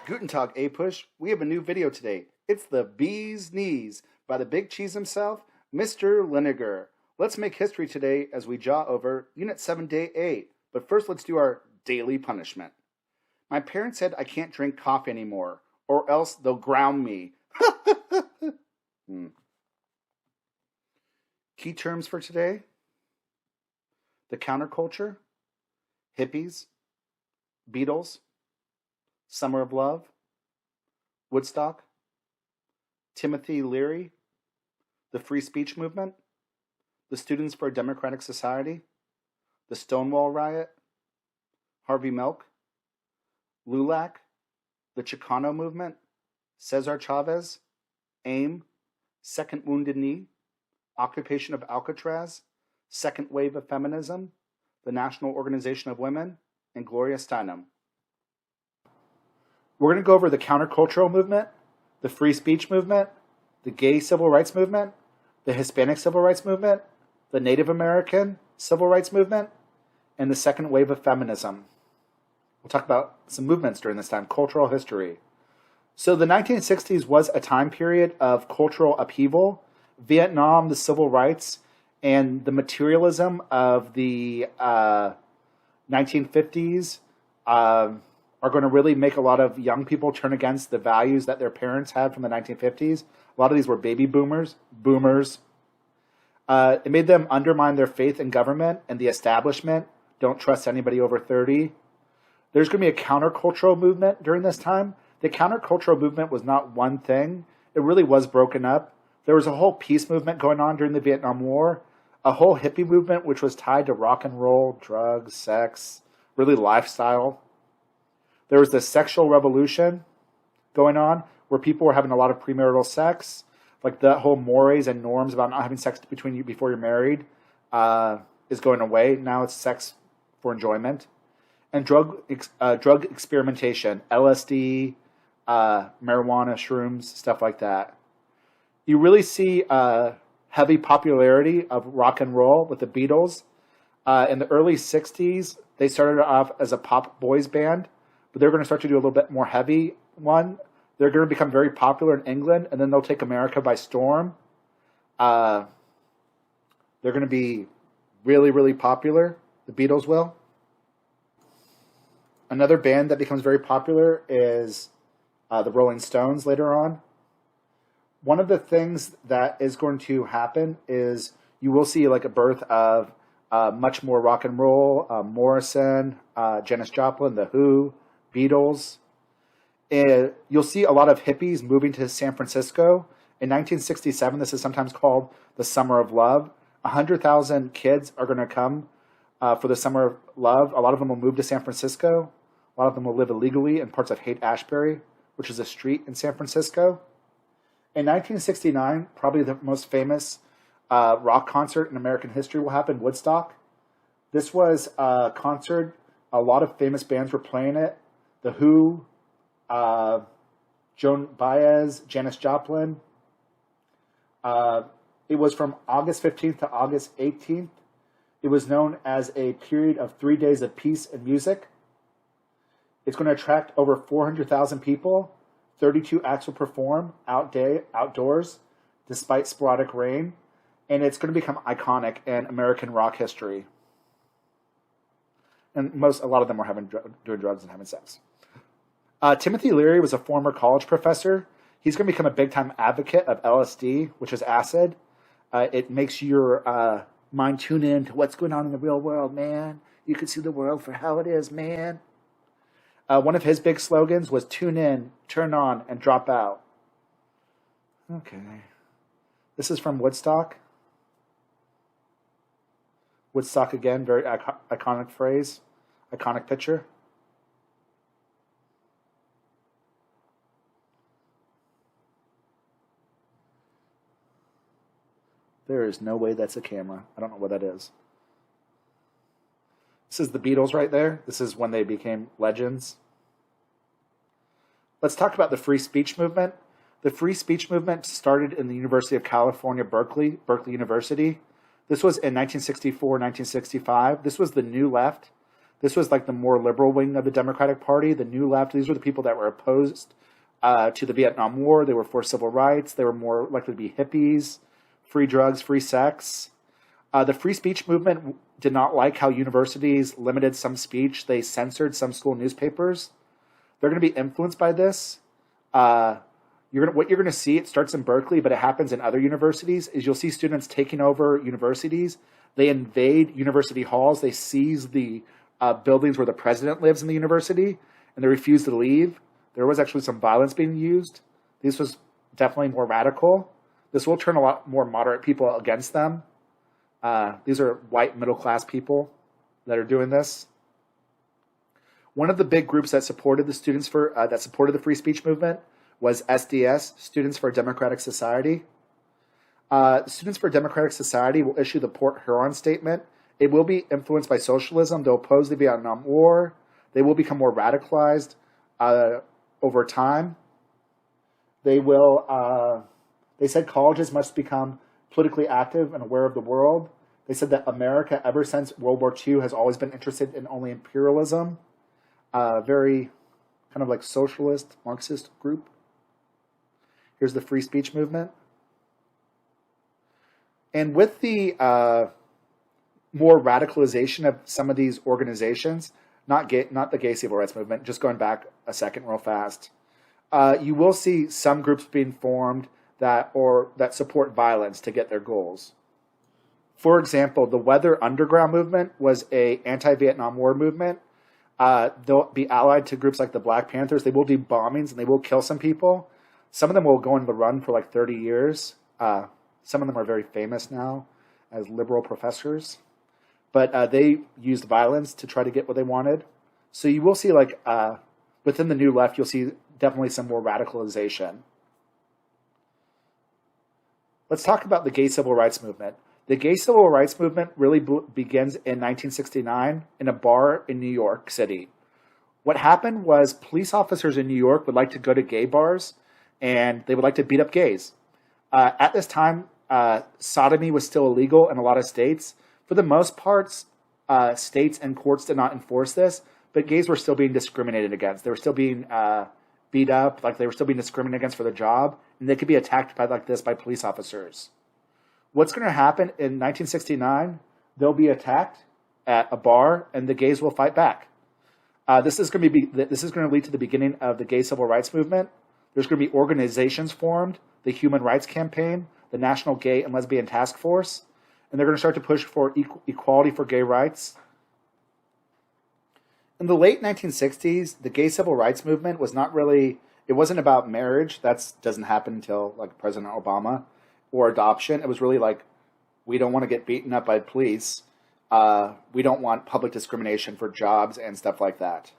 Guten Tag, APUSH. We have a new video today. It's the Bee's Knees by the Big Cheese himself, Mr. Linegar. Let's make history today as we jaw over Unit 7, Day 8. But first, let's do our daily punishment. My parents said I can't drink coffee anymore, or else they'll ground me. Key terms for today: the counterculture, hippies, Beatles, Summer of Love, Woodstock, Timothy Leary, the Free Speech Movement, the Students for a Democratic Society, the Stonewall Riot, Harvey Milk, LULAC, the Chicano Movement, Cesar Chavez, AIM, Second Wounded Knee, Occupation of Alcatraz, Second Wave of Feminism, the National Organization of Women, and Gloria Steinem. We're going to go over the countercultural movement, the free speech movement, the gay civil rights movement, the Hispanic civil rights movement, the Native American civil rights movement, and the second wave of feminism. We'll talk about some movements during this time, cultural history. So the 1960s was a time period of cultural upheaval. Vietnam, the civil rights, and the materialism of the 1950s are going to really make a lot of young people turn against the values that their parents had from the 1950s. A lot of these were baby boomers. It made them undermine their faith in government and the establishment. Don't trust anybody over 30. There's going to be a countercultural movement during this time. The countercultural movement was not one thing. It really was broken up. There was a whole peace movement going on during the Vietnam War, a whole hippie movement which was tied to rock and roll, drugs, sex, really lifestyle. There was the sexual revolution going on where people were having a lot of premarital sex, like the whole mores and norms about not having sex between you before you're married is going away. Now it's sex for enjoyment. And drug experimentation, LSD, marijuana, shrooms, stuff like that. You really see heavy popularity of rock and roll with the Beatles. In the early 60s, they started off as a pop boys band, but they're going to start to do a little bit more heavy one. They're going to become very popular in England, and then they'll take America by storm. They're going to be really, really popular. The Beatles will. Another band that becomes very popular is the Rolling Stones later on. One of the things that is going to happen is you will see like a birth of much more rock and roll, Morrison, Janis Joplin, The Who, Beatles. You'll see a lot of hippies moving to San Francisco. In 1967, this is sometimes called the Summer of Love. 100,000 kids are going to come for the Summer of Love. A lot of them will move to San Francisco. A lot of them will live illegally in parts of Haight-Ashbury, which is a street in San Francisco. In 1969, probably the most famous rock concert in American history will happen, Woodstock. This was a concert. A lot of famous bands were playing it. The Who, Joan Baez, Janis Joplin. It was from August 15th to August 18th. It was known as a period of 3 days of peace and music. It's going to attract over 400,000 people. 32 acts will perform outdoors, despite sporadic rain. And it's going to become iconic in American rock history. And a lot of them were doing drugs and having sex. Timothy Leary was a former college professor. He's going to become a big-time advocate of LSD, which is acid. It makes your mind tune in to what's going on in the real world, man. You can see the world for how it is, man. One of his big slogans was tune in, turn on, and drop out. Okay. This is from Woodstock. Woodstock again, very iconic phrase, iconic picture. There is no way that's a camera. I don't know what that is. This is the Beatles right there. This is when they became legends. Let's talk about the free speech movement. The free speech movement started in the University of California, Berkeley University. This was in 1964, 1965. This was the New Left. This was like the more liberal wing of the Democratic Party. The New Left, these were the people that were opposed to the Vietnam War. They were for civil rights. They were more likely to be hippies, free drugs, free sex. The free speech movement did not like how universities limited some speech. They censored some school newspapers. They're going to be influenced by this. What you're going to see, it starts in Berkeley, but it happens in other universities, is you'll see students taking over universities. They invade university halls. They seize the buildings where the president lives in the university, and they refuse to leave. There was actually some violence being used. This was definitely more radical. This will turn a lot more moderate people against them. These are white middle-class people that are doing this. One of the big groups that supported the students that supported the free speech movement was SDS, Students for a Democratic Society. Students for a Democratic Society will issue the Port Huron Statement. It will be influenced by socialism. They'll oppose the Vietnam War. They will become more radicalized over time. They said colleges must become politically active and aware of the world. They said that America, ever since World War II, has always been interested in only imperialism. Very kind of like socialist, Marxist group. Here's the free speech movement. And with the more radicalization of some of these organizations, not the gay civil rights movement, just going back a second real fast, you will see some groups being formed that support violence to get their goals. For example, the Weather Underground movement was an anti-Vietnam War movement. They'll be allied to groups like the Black Panthers. They will do bombings and they will kill some people. Some of them will go into the run for like 30 years. Some of them are very famous now as liberal professors. But they used violence to try to get what they wanted. So you will see within the New Left, you'll see definitely some more radicalization. Let's talk about the gay civil rights movement. The gay civil rights movement really begins in 1969 in a bar in New York City. What happened was police officers in New York would like to go to gay bars and they would like to beat up gays. At this time, sodomy was still illegal in a lot of states. For the most part, states and courts did not enforce this, but gays were still being discriminated against. They were still being beat up, like they were still being discriminated against for their job, and they could be attacked by police officers. What's going to happen in 1969? They'll be attacked at a bar, and the gays will fight back. This is going to lead to the beginning of the gay civil rights movement. There's going to be organizations formed, the Human Rights Campaign, the National Gay and Lesbian Task Force, and they're going to start to push for equality for gay rights. In the late 1960s, the gay civil rights movement it wasn't about marriage. That doesn't happen until President Obama, or adoption. It was really we don't want to get beaten up by police. We don't want public discrimination for jobs and stuff like that.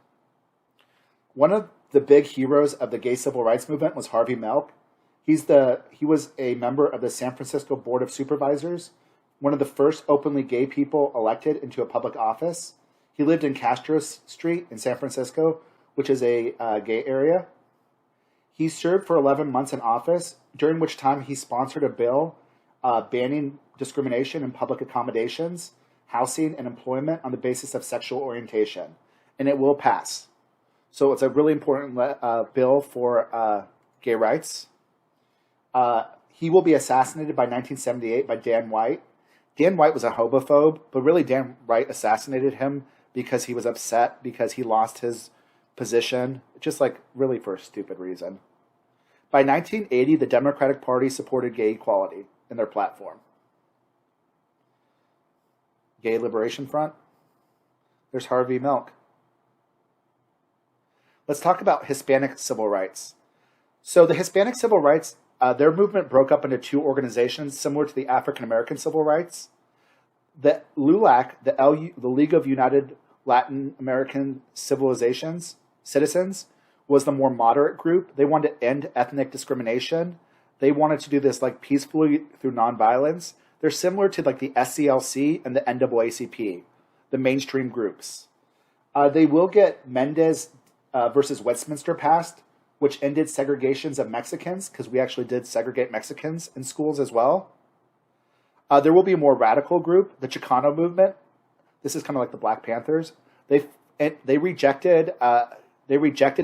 One of the big heroes of the gay civil rights movement was Harvey Milk. He was a member of the San Francisco Board of Supervisors, one of the first openly gay people elected into a public office. He lived in Castro Street in San Francisco, which is a gay area. He served for 11 months in office, during which time he sponsored a bill banning discrimination in public accommodations, housing, and employment on the basis of sexual orientation. And it will pass. So it's a really important bill for gay rights. He will be assassinated by 1978 by Dan White. Dan White was a homophobe, but really Dan White assassinated him because he was upset because he lost his position, just really for a stupid reason. By 1980, the Democratic Party supported gay equality in their platform. Gay Liberation Front. There's Harvey Milk. Let's talk about Hispanic civil rights. So the Hispanic civil rights, their movement broke up into two organizations similar to the African American civil rights. The LULAC, the League of United Latin American Citizens, was the more moderate group. They wanted to end ethnic discrimination. They wanted to do this peacefully through nonviolence. They're similar to the SCLC and the NAACP, the mainstream groups. They will get Mendez versus Westminster passed, which ended segregations of Mexicans, because we actually did segregate Mexicans in schools as well. There will be a more radical group, the Chicano movement. This is kind of like the Black Panthers. They they rejected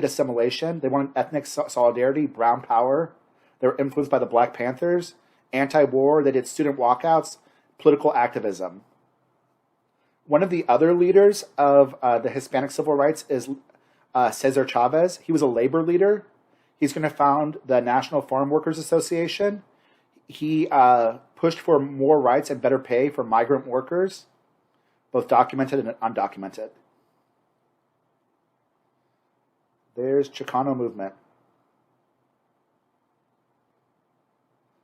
assimilation. They wanted ethnic solidarity, brown power. They were influenced by the Black Panthers, anti-war. They did student walkouts, political activism. One of the other leaders of the Hispanic civil rights is Cesar Chavez. He was a labor leader. He's going to found the National Farm Workers Association. He pushed for more rights and better pay for migrant workers, both documented and undocumented. There's Chicano movement.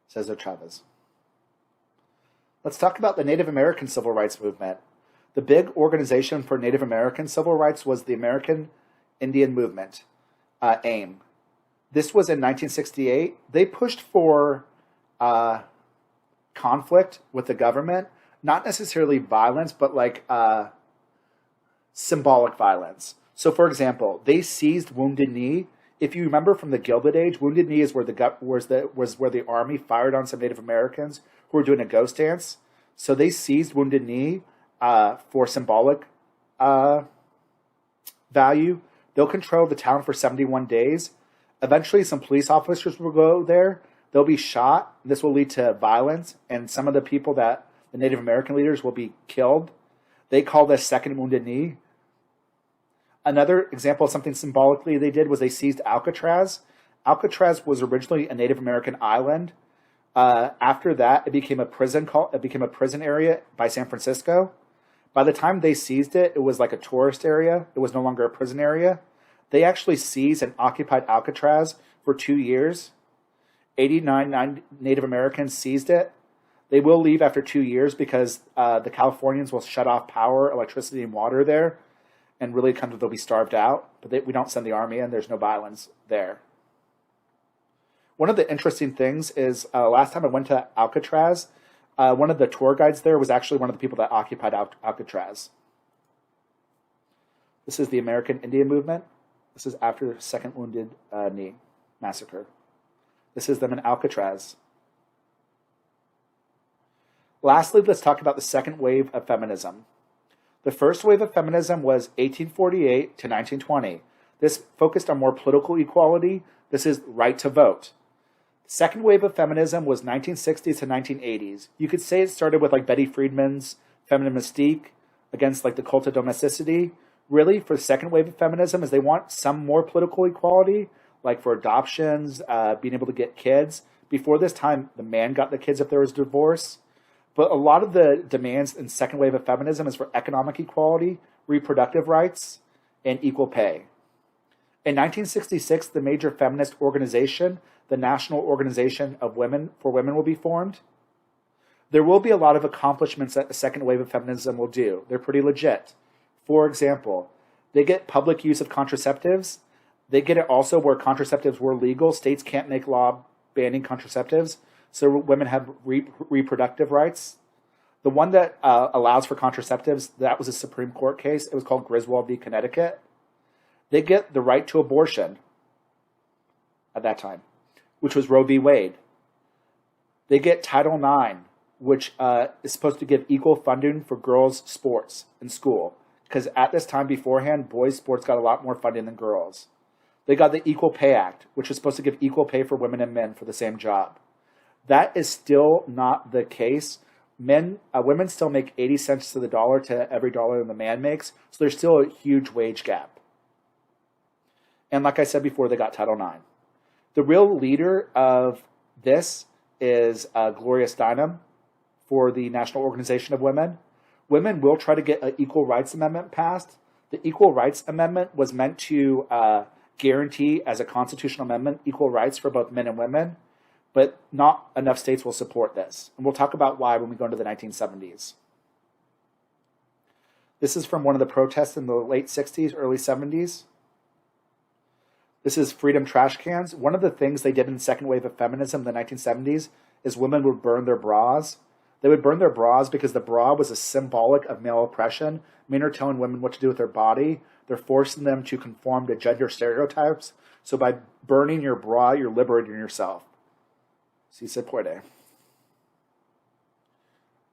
Cesar Chavez. Let's talk about the Native American civil rights movement. The big organization for Native American civil rights was the American Indian Movement, AIM. This was in 1968. They pushed for conflict with the government, not necessarily violence, but like symbolic violence. So, for example, they seized Wounded Knee. If you remember from the Gilded Age, Wounded Knee is where where the army fired on some Native Americans who were doing a ghost dance. So they seized Wounded Knee for symbolic value. They'll control the town for 71 days. Eventually, some police officers will go there. They'll be shot. This will lead to violence, and some of the people the Native American leaders will be killed. They call this Second Wounded Knee. Another example of something symbolically they did was they seized Alcatraz. Alcatraz was originally a Native American island. After that, it became a prison area by San Francisco. By the time they seized it, it was like a tourist area. It was no longer a prison area. They actually seized and occupied Alcatraz for 2 years. 89 Native Americans seized it. They will leave after 2 years because the Californians will shut off power, electricity, and water there. And really they'll be starved out. But we don't send the army in. There's no violence there. One of the interesting things is last time I went to Alcatraz, one of the tour guides there was actually one of the people that occupied Alcatraz. This is the American Indian Movement. This is after the Second Wounded Knee massacre. This is them in Alcatraz. Lastly, let's talk about the second wave of feminism. The first wave of feminism was 1848 to 1920. This focused on more political equality. This is right to vote. The second wave of feminism was 1960s to 1980s. You could say it started with like Betty Friedan's feminine mystique against like the cult of domesticity. Really, for the second wave of feminism is they want some more political equality, like for adoptions, being able to get kids. Before this time, the man got the kids if there was divorce. But a lot of the demands in second wave of feminism is for economic equality, reproductive rights, and equal pay. In 1966, the major feminist organization, the National Organization of Women for Women, will be formed. There will be a lot of accomplishments that the second wave of feminism will do. They're pretty legit. For example, they get public use of contraceptives. They get it also where contraceptives were legal. States can't make law banning contraceptives. So women have reproductive rights. The one that allows for contraceptives, that was a Supreme Court case. It was called Griswold v. Connecticut. They get the right to abortion at that time, which was Roe v. Wade. They get Title IX, which is supposed to give equal funding for girls' sports in school. Because at this time beforehand, boys' sports got a lot more funding than girls. They got the Equal Pay Act, which was supposed to give equal pay for women and men for the same job. That is still not the case. Women still make 80 cents to the dollar to every dollar the man makes, so there's still a huge wage gap. And like I said before, they got Title IX. The real leader of this is Gloria Steinem for the National Organization of Women. Women will try to get an Equal Rights Amendment passed. The Equal Rights Amendment was meant to guarantee, as a constitutional amendment, equal rights for both men and women. But not enough states will support this. And we'll talk about why when we go into the 1970s. This is from one of the protests in the late 60s, early 70s. This is Freedom Trash Cans. One of the things they did in the second wave of feminism in the 1970s is women would burn their bras. They would burn their bras because the bra was a symbolic of male oppression. Men are telling women what to do with their body. They're forcing them to conform to gender stereotypes. So by burning your bra, you're liberating yourself. Si se puede.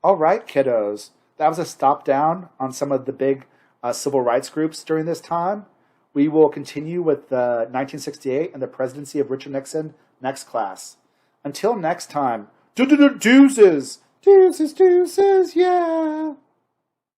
All right, kiddos. That was a stop down on some of the big civil rights groups during this time. We will continue with 1968 and the presidency of Richard Nixon next class. Until next time, deuces, yeah.